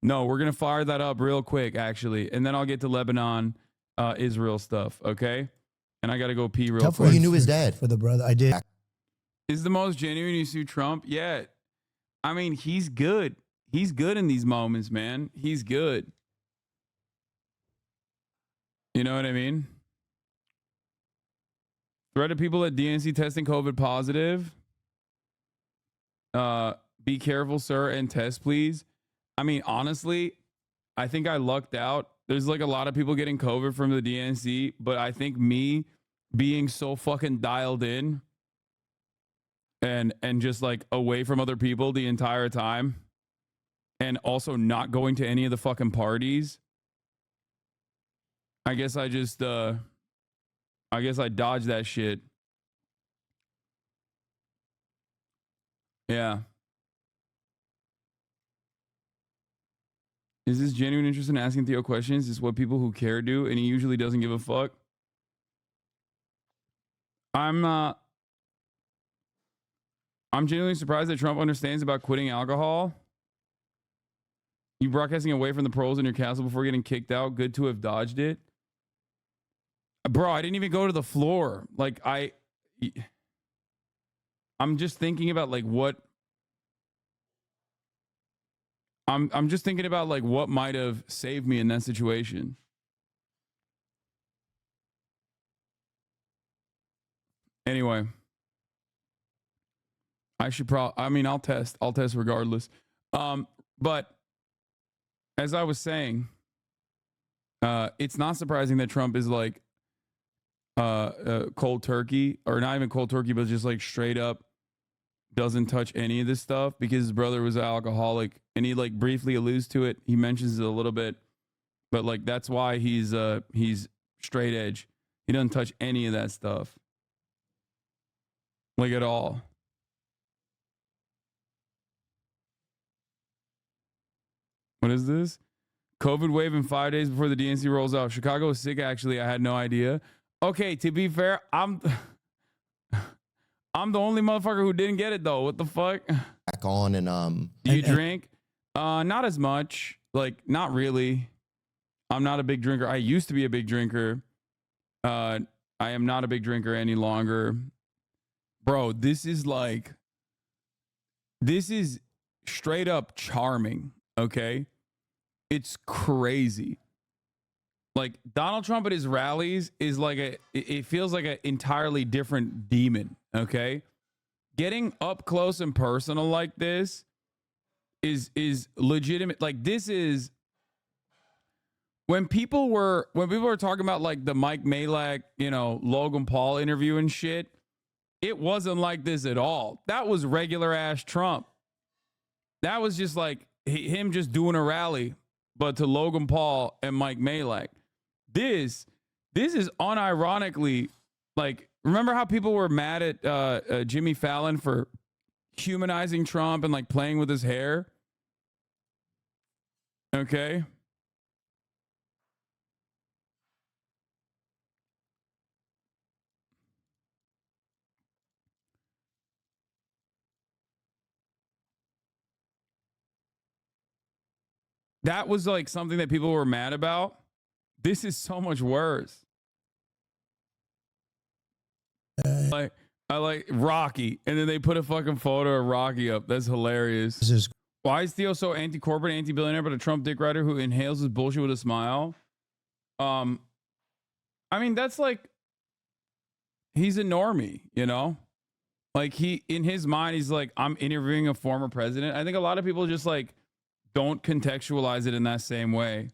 No, we're going to fire that up real quick, actually. And then I'll get to Lebanon, Israel stuff, okay? And I got to go pee real quick. You knew his dad. For the brother, I did. Is the most genuine you sue Trump? Yeah. I mean, he's good. He's good in these moments, man. He's good. You know what I mean? Threat to people at DNC testing COVID positive. Be careful, sir, and test, please. I mean, honestly, I think I lucked out. There's like a lot of people getting COVID from the DNC, but I think me being so fucking dialed in and just like away from other people the entire time, and also not going to any of the fucking parties, I guess I just I dodged that shit. Yeah. Is this genuine interest in asking Theo questions? Is what people who care do, and he usually doesn't give a fuck. I'm genuinely surprised that Trump understands about quitting alcohol. You broadcasting away from the pros in your castle before getting kicked out. Good to have dodged it. Bro, I didn't even go to the floor. Like, I'm just thinking about like what I'm just thinking about like what might have saved me in that situation. Anyway, I should I'll test regardless. But as I was saying, it's not surprising that Trump is like cold turkey, or not even cold turkey, but just like straight up doesn't touch any of this stuff, because his brother was an alcoholic, and he like briefly alludes to it. He mentions it a little bit, but like that's why he's straight edge. He doesn't touch any of that stuff, like at all. What is this? COVID wave in 5 days before the DNC rolls out. Chicago is sick, actually. I had no idea. Okay, to be fair, I'm the only motherfucker who didn't get it, though. What the fuck? Back on and Do you drink? Not as much. Like, not really. I'm not a big drinker. I used to be a big drinker. I am not a big drinker any longer. Bro, this is straight up charming, okay? It's crazy. Like, Donald Trump at his rallies is like it feels like an entirely different demon, okay? Getting up close and personal like this is legitimate. Like, this is when people were talking about like the Mike Malak, Logan Paul interview and shit. It wasn't like this at all. That was regular ass Trump. That was just like him just doing a rally, but to Logan Paul and Mike Malak. This is unironically, like, remember how people were mad at Jimmy Fallon for humanizing Trump and like playing with his hair? Okay. That was like something that people were mad about. This is so much worse. Like, I like Rocky, and then they put a fucking photo of Rocky up. That's hilarious. Why is Theo so anti-corporate, anti-billionaire, but a Trump dick rider who inhales his bullshit with a smile? I mean, that's like, he's a normie, Like, in his mind, he's like, I'm interviewing a former president. I think a lot of people just like don't contextualize it in that same way.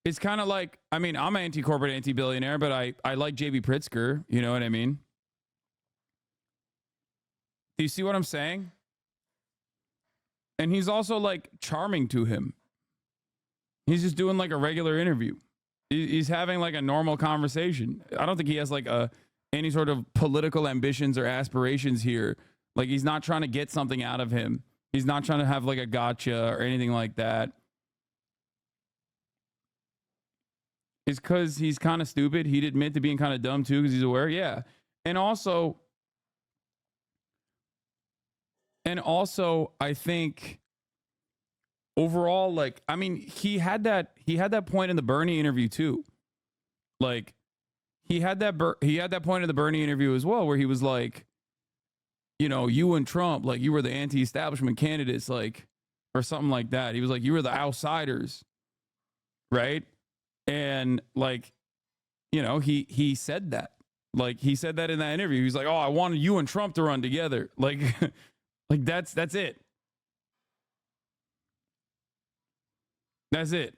It's kind of like, I mean, I'm anti-corporate, anti-billionaire, but I like JB Pritzker. You know what I mean? Do you see what I'm saying? And he's also like charming to him. He's just doing like a regular interview. He's having like a normal conversation. I don't think he has like any sort of political ambitions or aspirations here. Like, he's not trying to get something out of him. He's not trying to have like a gotcha or anything like that. It's because he's kind of stupid. He'd admit to being kind of dumb too because he's aware. Yeah. And also, I think overall, like, I mean, he had that point in the Bernie interview too. Like, he had that point in the Bernie interview as well, where he was like, you know, you and Trump, like, you were the anti-establishment candidates, like, or something like that. He was like, you were the outsiders, right? And like, you know, he said that. Like, he said that in that interview. He's like, oh, I wanted you and Trump to run together. Like, like that's it. That's it.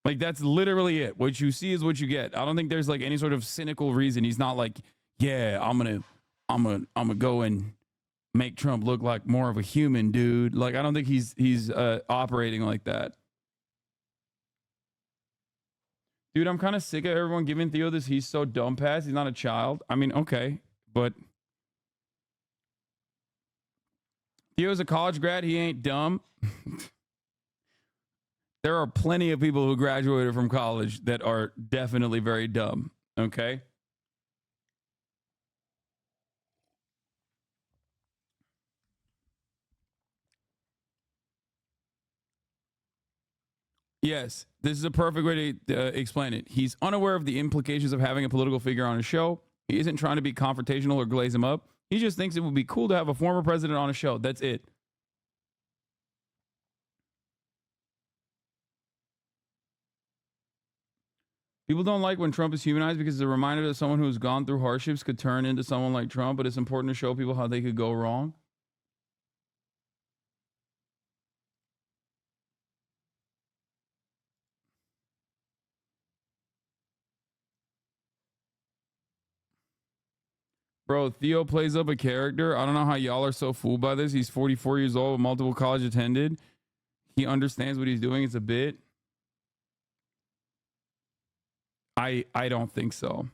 Like, that's literally it. What you see is what you get. I don't think there's like any sort of cynical reason. He's not like, yeah, I'm gonna go and make Trump look like more of a human dude. Like, I don't think he's operating like that. Dude, I'm kind of sick of everyone giving Theo this he's so dumb pass. He's not a child. I mean, okay, but Theo's a college grad. He ain't dumb. There are plenty of people who graduated from college that are definitely very dumb, okay? Yes, this is a perfect way to explain it. He's unaware of the implications of having a political figure on a show. He isn't trying to be confrontational or glaze him up. He just thinks it would be cool to have a former president on a show. That's it. People don't like when Trump is humanized because it's a reminder that someone who's gone through hardships could turn into someone like Trump, but it's important to show people how they could go wrong. Bro, Theo plays up a character. I don't know how y'all are so fooled by this. He's 44 years old, multiple college attended. He understands what he's doing. It's a bit. I don't think so.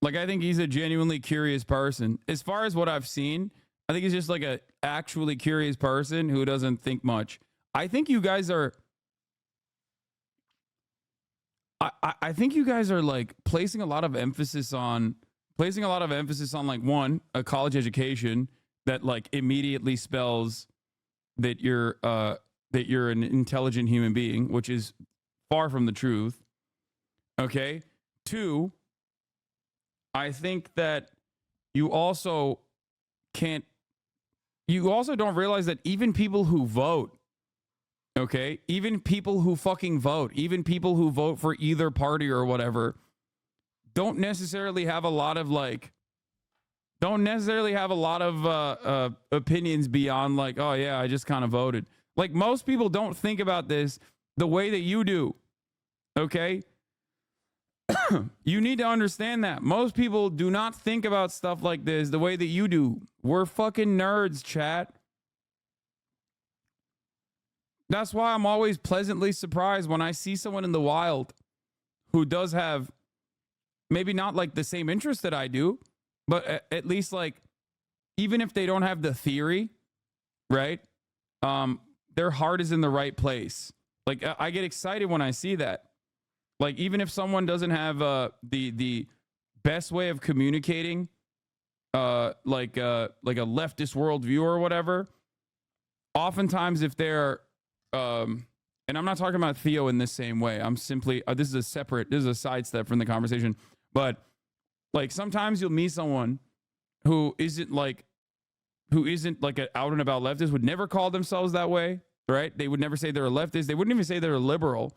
Like, I think he's a genuinely curious person. As far as what I've seen, I think he's just like a actually curious person who doesn't think much. I think you guys are I think you guys are like placing a lot of emphasis on like, one, a college education that like immediately spells that you're an intelligent human being, which is far from the truth. Okay? Two, I think that you also don't realize that even people who vote, okay, even people who fucking vote, even people who vote for either party or whatever, don't necessarily have a lot of opinions beyond like, oh yeah, I just kind of voted. Like, most people don't think about this the way that you do. Okay? You need to understand that. Most people do not think about stuff like this the way that you do. We're fucking nerds, chat. That's why I'm always pleasantly surprised when I see someone in the wild who does have maybe not like the same interest that I do, but at least like, even if they don't have the theory, right? Their heart is in the right place. Like, I get excited when I see that. Like, even if someone doesn't have the best way of communicating, like a leftist worldview or whatever, oftentimes if they're and I'm not talking about Theo in this same way. I'm simply this is a sidestep from the conversation. But like, sometimes you'll meet someone who isn't like an out and about leftist, would never call themselves that way, right? They would never say they're a leftist. They wouldn't even say they're a liberal.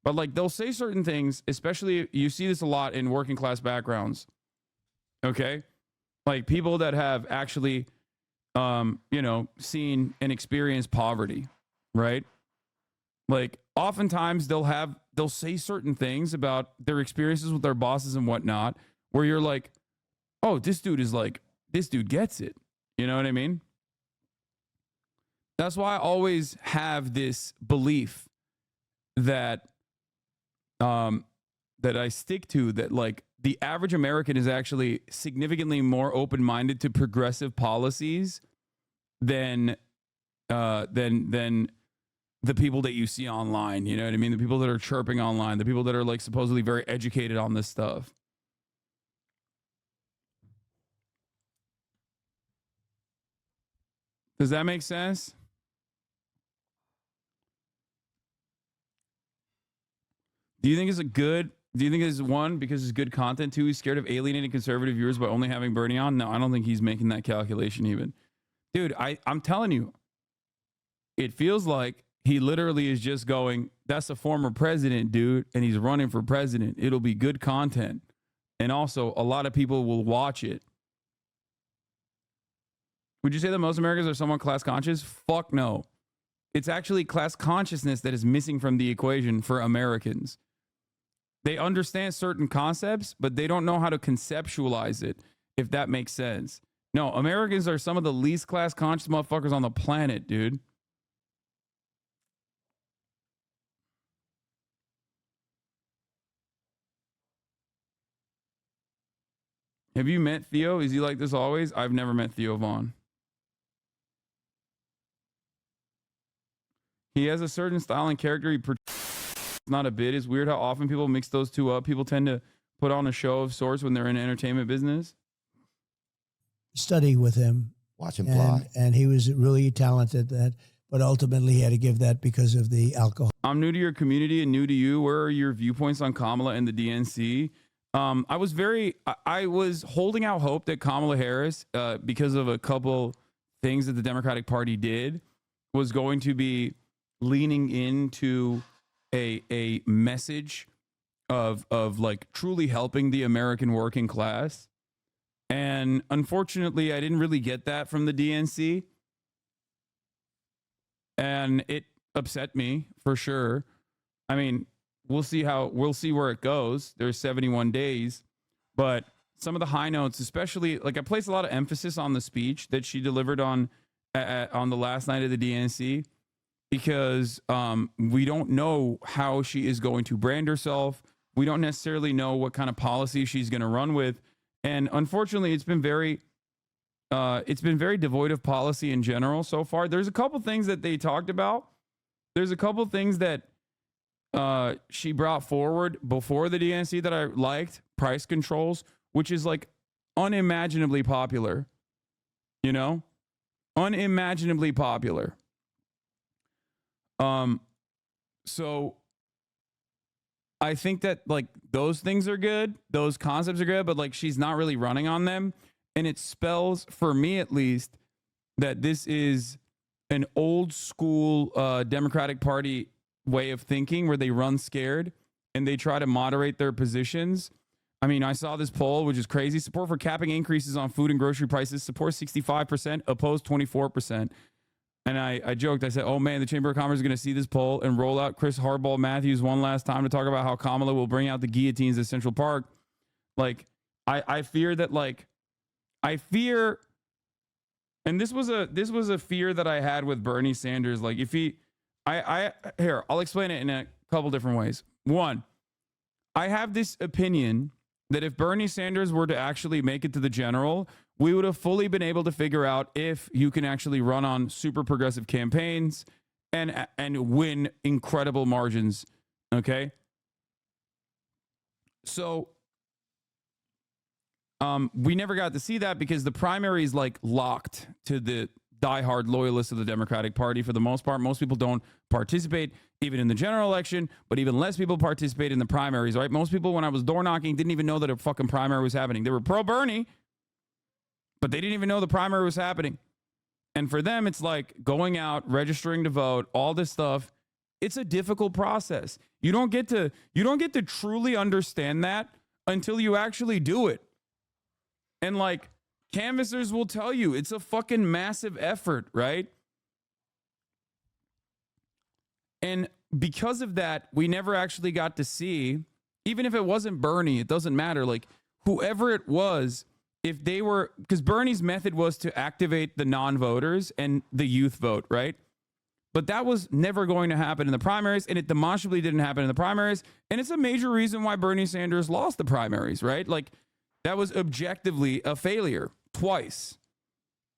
But like, they'll say certain things, especially you see this a lot in working class backgrounds. Okay? Like, people that have actually seen and experienced poverty, right? Like, oftentimes they'll say certain things about their experiences with their bosses and whatnot, where you're like, oh, this dude gets it. You know what I mean? That's why I always have this belief that I stick to, that like, the average American is actually significantly more open-minded to progressive policies than the people that you see online. You know what I mean? The people that are chirping online, the people that are like supposedly very educated on this stuff. Does that make sense? Do you think it's a good? Do you think it's one because it's good content? Two, he's scared of alienating conservative viewers by only having Bernie on. No, I don't think he's making that calculation even. Dude, I'm telling you, it feels like he literally is just going, that's a former president, dude, and he's running for president. It'll be good content. And also, a lot of people will watch it. Would you say that most Americans are somewhat class conscious? Fuck no. It's actually class consciousness that is missing from the equation for Americans. They understand certain concepts, but they don't know how to conceptualize it, if that makes sense. No, Americans are some of the least class conscious motherfuckers on the planet, dude. Have you met Theo? Is he like this always? I've never met Theo Vaughn. He has a certain style and character. It's not a bit. It's weird how often people mix those two up. People tend to put on a show of sorts when they're in entertainment business. Study with him. Watch him fly. And he was really talented at that. But ultimately, he had to give that because of the alcohol. I'm new to your community and new to you. Where are your viewpoints on Kamala and the DNC? I was holding out hope that Kamala Harris, because of a couple things that the Democratic Party did, was going to be leaning into a message of like truly helping the American working class. And unfortunately, I didn't really get that from the DNC. And it upset me for sure. I mean, we'll see where it goes. There's 71 days, but some of the high notes, especially like I placed a lot of emphasis on the speech that she delivered on the last night of the DNC, because we don't know how she is going to brand herself. We don't necessarily know what kind of policy she's going to run with. And unfortunately, it's been very devoid of policy in general so far. There's a couple things that they talked about. There's a couple things that she brought forward before the DNC that I liked. Price controls, which is like unimaginably popular, you know, unimaginably popular. So I think that like those things are good. Those concepts are good, but like she's not really running on them. And it spells, for me at least, that this is an old school Democratic Party way of thinking where they run scared and they try to moderate their positions. I mean, I saw this poll, which is crazy. Support for capping increases on food and grocery prices. Support 65%, oppose 24%. And I joked, I said, oh man, the Chamber of Commerce is going to see this poll and roll out Chris Hardball Matthews one last time to talk about how Kamala will bring out the guillotines at Central Park. Like, I fear that, like, and this was a fear that I had with Bernie Sanders. Like, if he, here, I'll explain it in a couple different ways. One, I have this opinion that if Bernie Sanders were to actually make it to the general, we would have fully been able to figure out if you can actually run on super progressive campaigns and win incredible margins. Okay. So, we never got to see that because the primary is like locked to the diehard loyalists of the Democratic Party for the most part. Most people don't participate even in the general election, but even less people participate in the primaries, right? Most people, when I was door knocking, didn't even know that a fucking primary was happening. They were pro Bernie, but they didn't even know the primary was happening. And for them, it's like going out, registering to vote, all this stuff. It's a difficult process. You don't get to truly understand that until you actually do it. And like canvassers will tell you, it's a fucking massive effort, right? And because of that, we never actually got to see, even if it wasn't Bernie, it doesn't matter. Like whoever it was, if they were, because Bernie's method was to activate the non-voters and the youth vote, right? But that was never going to happen in the primaries, and it demonstrably didn't happen in the primaries. And it's a major reason why Bernie Sanders lost the primaries, right? Like that was objectively a failure twice.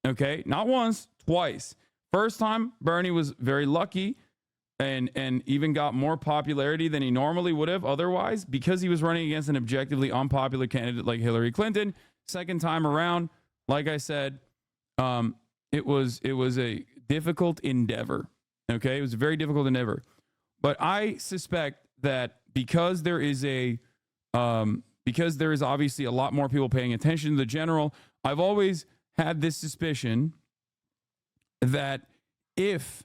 Okay, not once, twice. First time, Bernie was very lucky and even got more popularity than he normally would have otherwise because he was running against an objectively unpopular candidate like Hillary Clinton. Second time around, like I said, it was a difficult endeavor. Okay, it was a very difficult endeavor. But I suspect that because there is obviously a lot more people paying attention to the general, I've always had this suspicion that if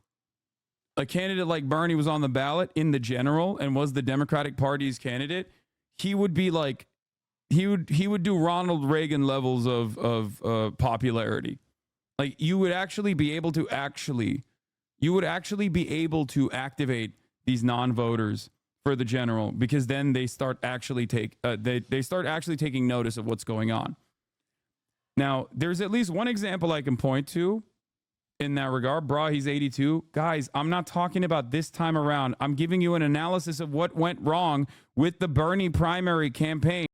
a candidate like Bernie was on the ballot in the general and was the Democratic Party's candidate, he would be like, he would do Ronald Reagan levels of popularity. Like you would actually be able to activate these non-voters for the general, because then they start actually taking notice of what's going on. Now, there's at least one example I can point to in that regard. Bra, he's 82. Guys, I'm not talking about this time around. I'm giving you an analysis of what went wrong with the Bernie primary campaign.